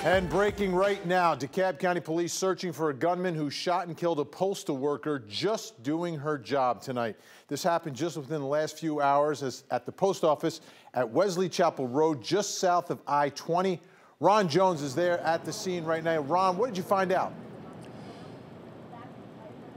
And breaking right now, DeKalb County police searching for a gunman who shot and killed a postal worker just doing her job tonight. This happened just within the last few hours at the post office at Wesley Chapel Road, just south of I-20. Ron Jones is there at the scene right now. Ron, what did you find out?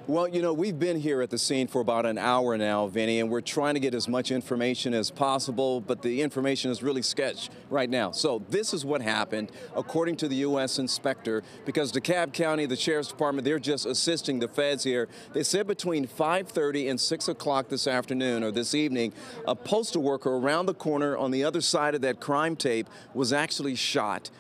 Well, you know, we've been here at the scene for about an hour now, Vinny, and we're trying to get as much information as possible, but the information is really sketchy right now. So this is what happened, according to the U.S. inspector, because DeKalb County, the Sheriff's Department, they're just assisting the feds here. They said between 5:30 and 6 o'clock this afternoon or this evening, a postal worker around the corner on the other side of that crime tape was actually shot.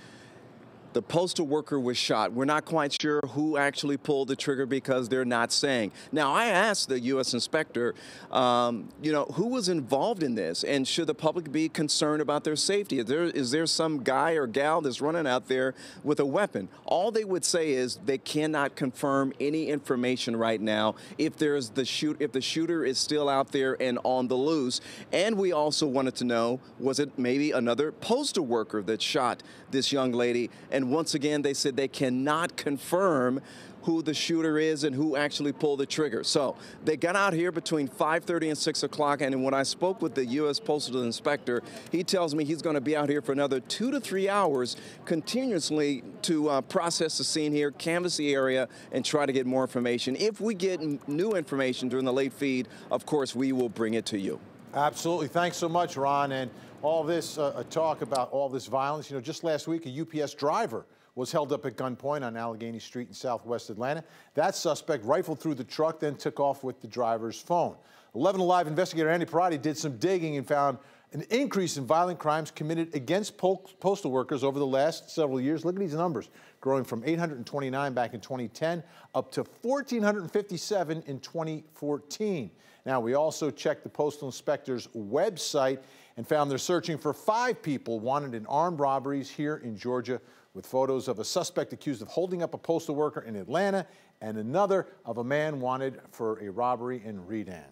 The postal worker was shot. We're not quite sure who actually pulled the trigger because they're not saying. Now, I asked the U.S. inspector, who was involved in this, and should the public be concerned about their safety? Is there some guy or gal that's running out there with a weapon? All they would say is they cannot confirm any information right now if the shooter is still out there and on the loose. And we also wanted to know, was it maybe another postal worker that shot this young lady? And once again, they said they cannot confirm who the shooter is and who actually pulled the trigger. So they got out here between 5:30 and 6 o'clock, and when I spoke with the U.S. Postal Inspector, he tells me he's going to be out here for another 2 to 3 hours continuously to process the scene here, canvass the area, and try to get more information. If we get new information during the late feed, of course, we will bring it to you. Absolutely. Thanks so much, Ron. And all this talk about all this violence. You know, just last week, a UPS driver was held up at gunpoint on Allegheny Street in southwest Atlanta. That suspect rifled through the truck, then took off with the driver's phone. 11 Alive investigator Andy Parati did some digging and found an increase in violent crimes committed against postal workers over the last several years. Look at these numbers, growing from 829 back in 2010 up to 1,457 in 2014. Now, we also checked the postal inspector's website and found they're searching for 5 people wanted in armed robberies here in Georgia, with photos of a suspect accused of holding up a postal worker in Atlanta and another of a man wanted for a robbery in Redan.